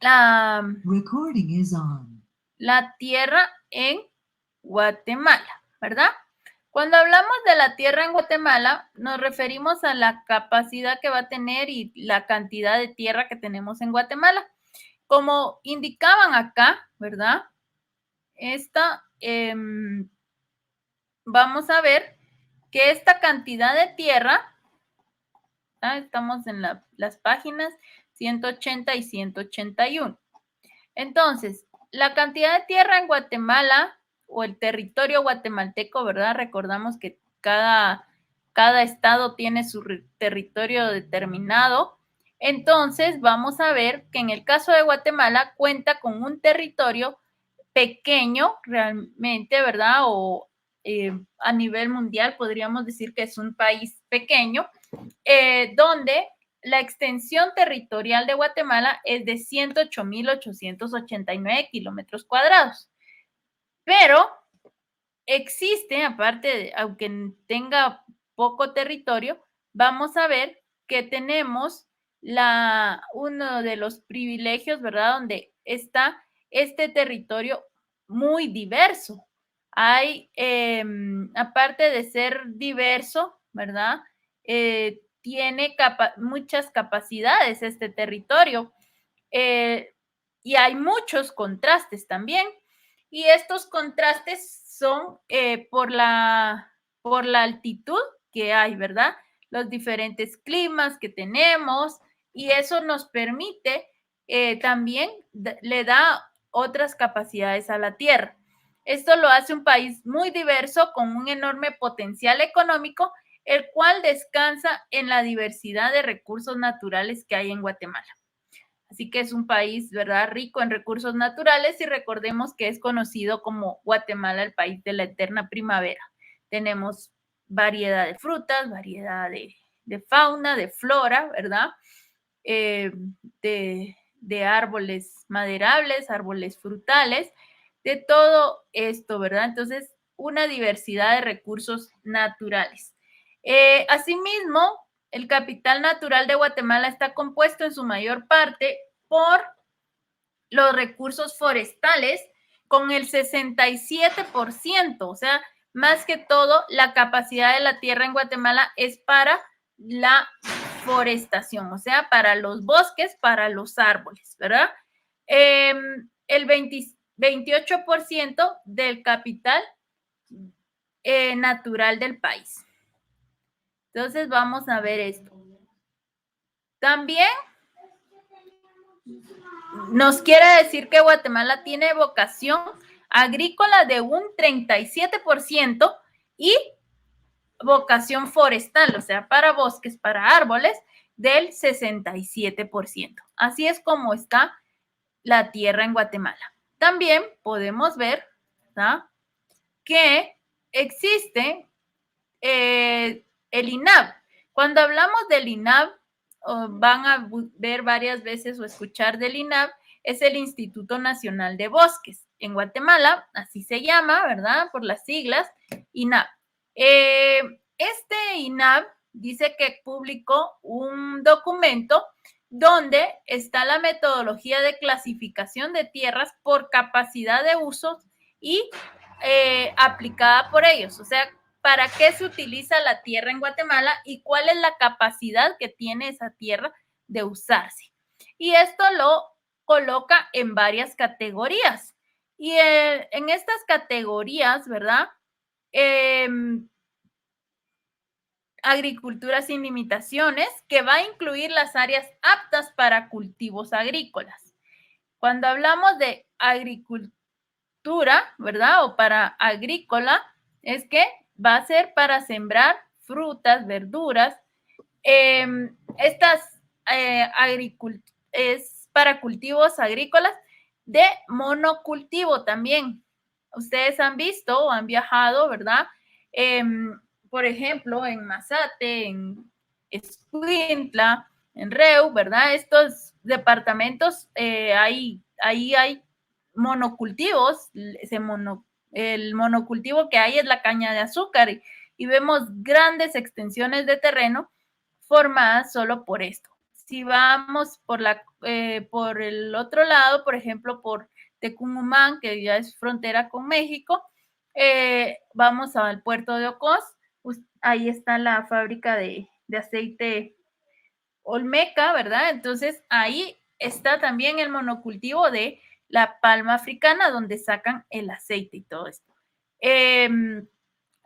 la, Recording is on. la tierra en Guatemala, ¿verdad? Cuando hablamos de la tierra en Guatemala, nos referimos a la capacidad que va a tener y la cantidad de tierra que tenemos en Guatemala. Como indicaban acá, ¿verdad? Vamos a ver que esta cantidad de tierra, estamos en las páginas 180 y 181. Entonces, la cantidad de tierra en Guatemala o el territorio guatemalteco, ¿verdad? Recordamos que cada estado tiene su territorio determinado. Entonces, vamos a ver que en el caso de Guatemala cuenta con un territorio pequeño realmente, ¿verdad? O a nivel mundial podríamos decir que es un país pequeño, donde la extensión territorial de Guatemala es de 108.889 kilómetros cuadrados. Pero existe, aparte, aunque tenga poco territorio, vamos a ver que tenemos uno de los privilegios, ¿verdad? Donde está este territorio muy diverso. Hay, aparte de ser diverso, ¿verdad? Tiene muchas capacidades este territorio, y hay muchos contrastes también. Y estos contrastes son por la altitud que hay, ¿verdad? Los diferentes climas que tenemos, y eso nos permite también, le da otras capacidades a la tierra. Esto lo hace un país muy diverso con un enorme potencial económico, el cual descansa en la diversidad de recursos naturales que hay en Guatemala. Así que es un país, ¿verdad?, rico en recursos naturales, y recordemos que es conocido como Guatemala, el país de la eterna primavera. Tenemos variedad de frutas, variedad de fauna, de flora, ¿verdad? De árboles maderables, árboles frutales, de todo esto, ¿verdad? Entonces, una diversidad de recursos naturales. Asimismo, el capital natural de Guatemala está compuesto en su mayor parte por los recursos forestales, con el 67%, o sea, más que todo, la capacidad de la tierra en Guatemala es para la forestación, o sea, para los bosques, para los árboles, ¿verdad? El 28% del capital natural del país. Entonces, vamos a ver esto. También nos quiere decir que Guatemala tiene vocación agrícola de un 37% y vocación forestal, o sea, para bosques, para árboles, del 67%. Así es como está la tierra en Guatemala. También podemos ver, ¿no?, que existe el INAV. Cuando hablamos del INAV, van a ver varias veces o escuchar del INAV, es el Instituto Nacional de Bosques. En Guatemala, así se llama, ¿verdad? Por las siglas, INAV. Este INAV dice que publicó un documento donde está la metodología de clasificación de tierras por capacidad de uso y aplicada por ellos. O sea, para qué se utiliza la tierra en Guatemala y cuál es la capacidad que tiene esa tierra de usarse. Y esto lo coloca en varias categorías. Y en estas categorías, ¿verdad? Agricultura sin limitaciones, que va a incluir las áreas aptas para cultivos agrícolas. Cuando hablamos de agricultura, ¿verdad? O para agrícola, es que va a ser para sembrar frutas, verduras. Estas es para cultivos agrícolas de monocultivo también. Ustedes han visto o han viajado, ¿verdad? Por ejemplo, en Mazate, en Escuintla, en Reu, ¿verdad? Estos departamentos, ahí hay monocultivos. El monocultivo que hay es la caña de azúcar, y vemos grandes extensiones de terreno formadas solo por esto. si vamos por el otro lado, por ejemplo, por Tecumumán, que ya es frontera con México, vamos al puerto de Ocos, ahí está la fábrica de aceite Olmeca, ¿verdad? Entonces ahí está también el monocultivo de la palma africana, donde sacan el aceite y todo esto.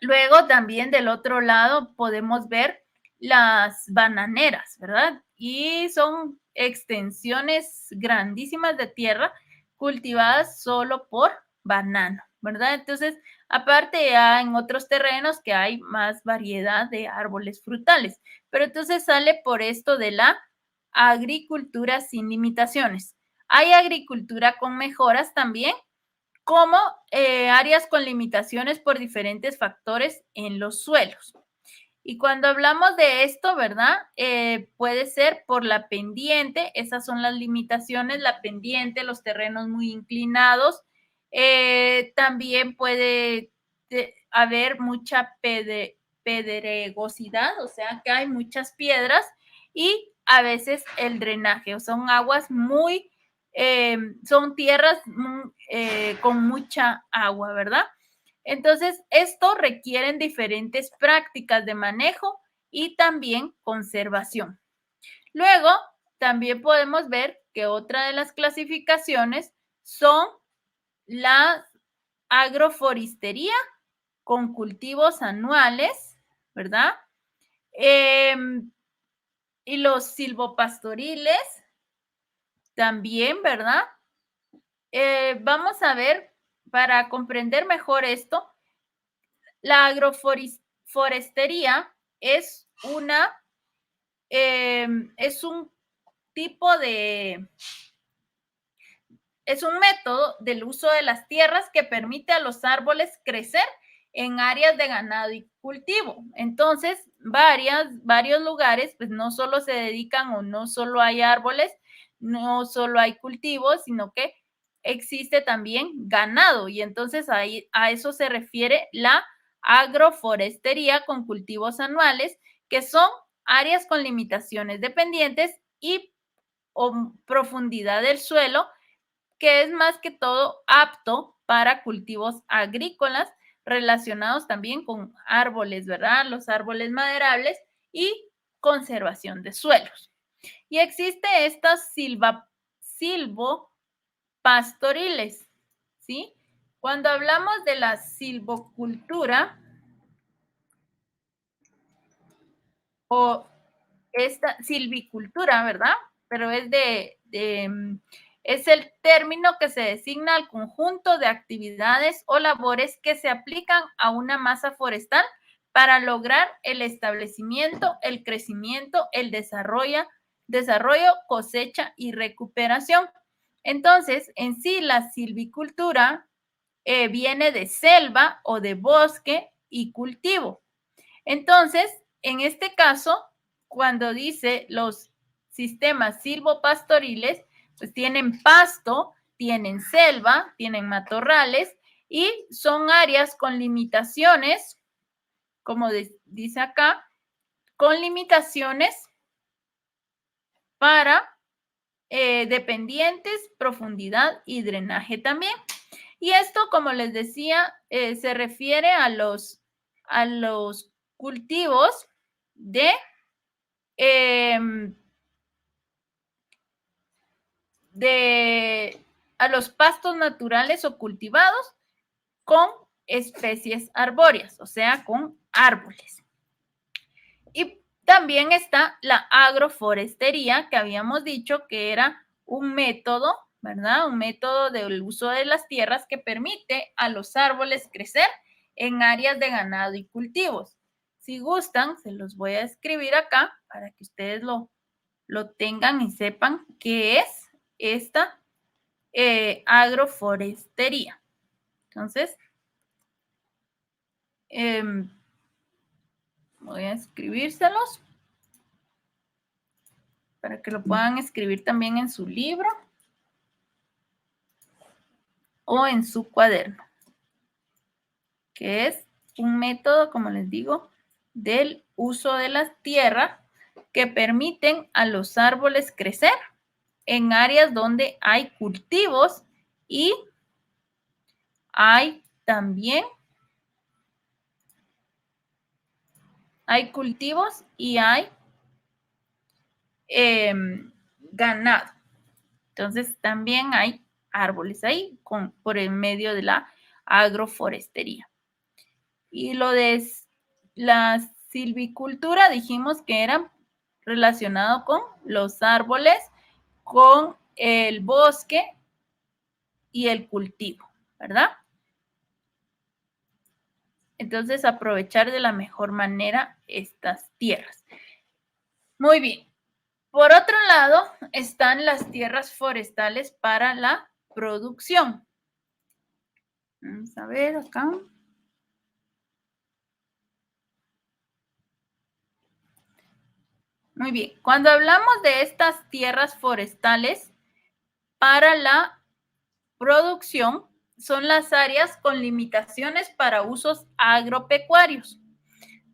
Luego también del otro lado podemos ver las bananeras, ¿verdad? Y son extensiones grandísimas de tierra cultivadas solo por banano, ¿verdad? Entonces, aparte ya en otros terrenos que hay más variedad de árboles frutales, pero entonces sale por esto de la agricultura sin limitaciones. Hay agricultura con mejoras también, como áreas con limitaciones por diferentes factores en los suelos. Y cuando hablamos de esto, ¿verdad? Puede ser por la pendiente, esas son las limitaciones, la pendiente, los terrenos muy inclinados. También puede haber mucha pedregosidad, o sea que hay muchas piedras, y a veces el drenaje, o son aguas muy, son tierras con mucha agua, ¿verdad? Entonces, esto requieren diferentes prácticas de manejo y también conservación. Luego, también podemos ver que otra de las clasificaciones son la agroforistería con cultivos anuales, ¿verdad? Y los silvopastoriles también, ¿verdad? Vamos a ver, para comprender mejor esto, la agroforestería es es un tipo es un método del uso de las tierras que permite a los árboles crecer en áreas de ganado y cultivo. Entonces, varios lugares, pues no solo se dedican o no solo hay árboles, no solo hay cultivos, sino que existe también ganado. Y entonces ahí a eso se refiere la agroforestería con cultivos anuales, que son áreas con limitaciones dependientes y o profundidad del suelo, que es más que todo apto para cultivos agrícolas relacionados también con árboles, ¿verdad? Los árboles maderables y conservación de suelos. Y existe estas silvopastoriles, ¿sí? Cuando hablamos de la silvocultura o esta silvicultura, ¿verdad? Pero es el término que se designa al conjunto de actividades o labores que se aplican a una masa forestal para lograr el establecimiento, el crecimiento, el desarrollo, cosecha y recuperación. Entonces, en sí, la silvicultura viene de selva o de bosque y cultivo. Entonces, en este caso, cuando dice los sistemas silvopastoriles, pues tienen pasto, tienen selva, tienen matorrales y son áreas con limitaciones, como dice acá, con limitaciones para dependientes, profundidad y drenaje también. Y esto, como les decía, se refiere a los cultivos em, a los pastos naturales o cultivados con especies arbóreas, o sea, con árboles. Y también está la agroforestería, que habíamos dicho que era un método, ¿verdad? Un método del uso de las tierras que permite a los árboles crecer en áreas de ganado y cultivos. Si gustan, se los voy a escribir acá para que ustedes lo tengan y sepan qué es esta agroforestería. Entonces, voy a escribírselos para que lo puedan escribir también en su libro o en su cuaderno, que es un método, como les digo, del uso de la tierra que permiten a los árboles crecer en áreas donde hay cultivos y hay también cultivos y hay ganado. Entonces también hay árboles ahí por el medio de la agroforestería. Y lo de la silvicultura dijimos que era relacionado con los árboles, con el bosque y el cultivo, ¿verdad? Entonces, aprovechar de la mejor manera estas tierras. Muy bien. Por otro lado, están las tierras forestales para la producción. Vamos a ver acá. Muy bien. Cuando hablamos de estas tierras forestales para la producción, son las áreas con limitaciones para usos agropecuarios.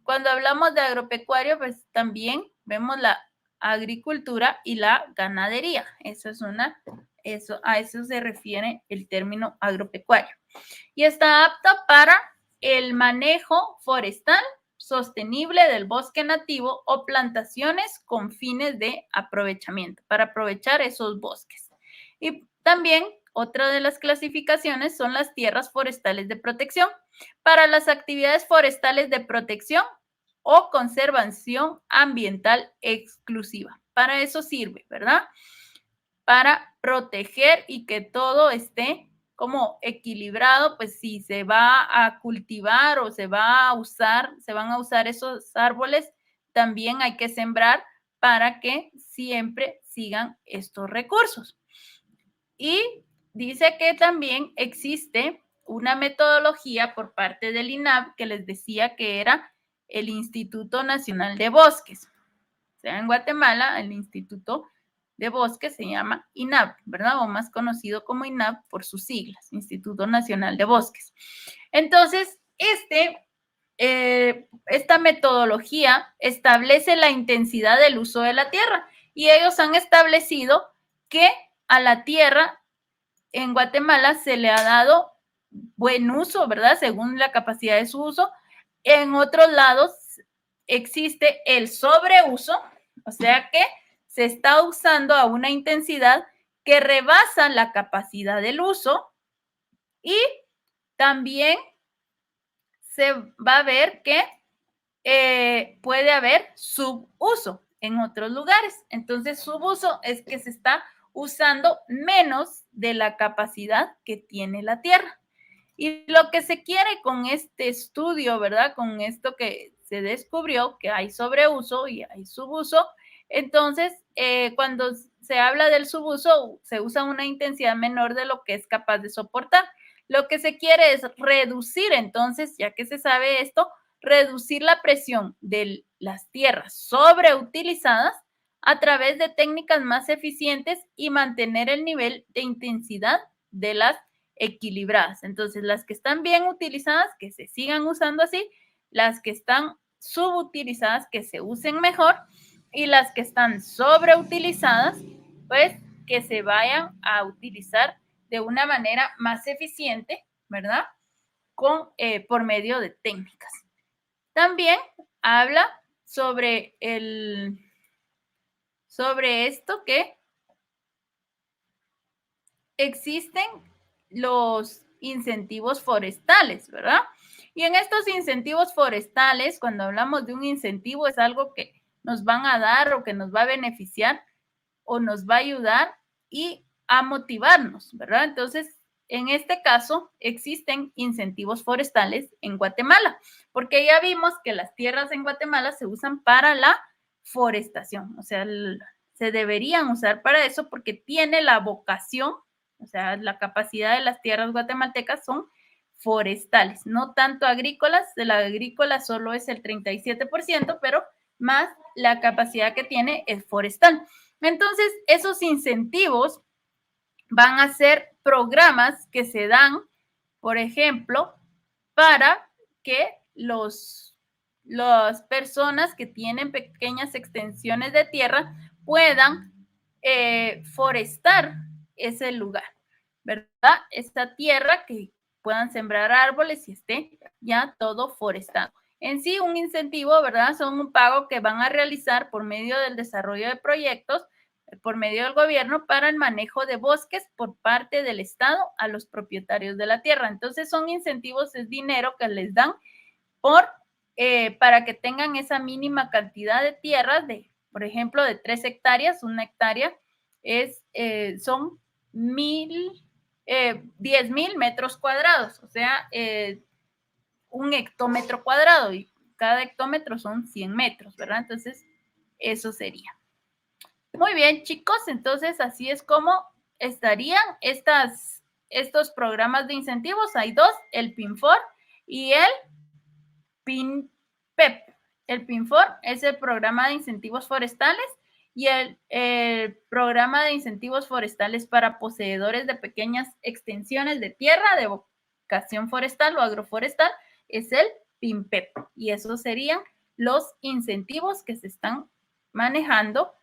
Cuando hablamos de agropecuario, pues también vemos la agricultura y la ganadería. A eso se refiere el término agropecuario. Y está apta para el manejo forestal sostenible del bosque nativo o plantaciones con fines de aprovechamiento, para aprovechar esos bosques. Y también otra de las clasificaciones son las tierras forestales de protección. Para las actividades forestales de protección o conservación ambiental exclusiva. Para eso sirve, ¿verdad? Para proteger y que todo esté como equilibrado, pues si se va a cultivar o se van a usar esos árboles, también hay que sembrar para que siempre sigan estos recursos. Y dice que también existe una metodología por parte del INAH que les decía que era el Instituto Nacional de Bosques. O sea, en Guatemala, el Instituto de Bosques se llama INAH, ¿verdad? O más conocido como INAH por sus siglas, Instituto Nacional de Bosques. Entonces, esta metodología establece la intensidad del uso de la tierra y ellos han establecido que a la tierra en Guatemala se le ha dado buen uso, ¿verdad? Según la capacidad de su uso. En otros lados existe el sobreuso, o sea que se está usando a una intensidad que rebasa la capacidad del uso y también se va a ver que puede haber subuso en otros lugares. Entonces, subuso es que se está usando menos de la capacidad que tiene la Tierra. Y lo que se quiere con este estudio, ¿verdad? Con esto que se descubrió, que hay sobreuso y hay subuso, entonces, cuando se habla del subuso, se usa una intensidad menor de lo que es capaz de soportar. Lo que se quiere es reducir, entonces, ya que se sabe esto, reducir la presión de las tierras sobreutilizadas a través de técnicas más eficientes y mantener el nivel de intensidad de las equilibradas. Entonces, las que están bien utilizadas, que se sigan usando así, las que están subutilizadas, que se usen mejor, y las que están sobreutilizadas, pues que se vayan a utilizar de una manera más eficiente, ¿verdad? Por medio de técnicas. También habla sobre esto que existen los incentivos forestales, ¿verdad? Y en estos incentivos forestales, cuando hablamos de un incentivo, es algo que nos van a dar o que nos va a beneficiar o nos va a ayudar y a motivarnos, ¿verdad? Entonces, en este caso, existen incentivos forestales en Guatemala, porque ya vimos que las tierras en Guatemala se usan para la forestación, o sea, se deberían usar para eso porque tiene la vocación, o sea, la capacidad de las tierras guatemaltecas son forestales, no tanto agrícolas, de la agrícola solo es el 37%, pero más la capacidad que tiene es forestal. Entonces, esos incentivos van a ser programas que se dan, por ejemplo, para que las personas que tienen pequeñas extensiones de tierra puedan forestar ese lugar, ¿verdad? Esta tierra que puedan sembrar árboles y esté ya todo forestado. En sí, un incentivo, ¿verdad? Son un pago que van a realizar por medio del desarrollo de proyectos, por medio del gobierno para el manejo de bosques por parte del Estado a los propietarios de la tierra. Entonces, son incentivos, es dinero que les dan para que tengan esa mínima cantidad de tierras de, por ejemplo, de 3 hectáreas. Una hectárea son 10,000 metros cuadrados, o sea, un hectómetro cuadrado, y cada hectómetro son 100 metros, ¿verdad? Entonces, eso sería. Muy bien, chicos, entonces así es como estarían estos programas de incentivos. Hay dos, el PINFOR y el PINPEP. El PINFOR es el programa de incentivos forestales y el programa de incentivos forestales para poseedores de pequeñas extensiones de tierra de vocación forestal o agroforestal es el PINPEP. Y esos serían los incentivos que se están manejando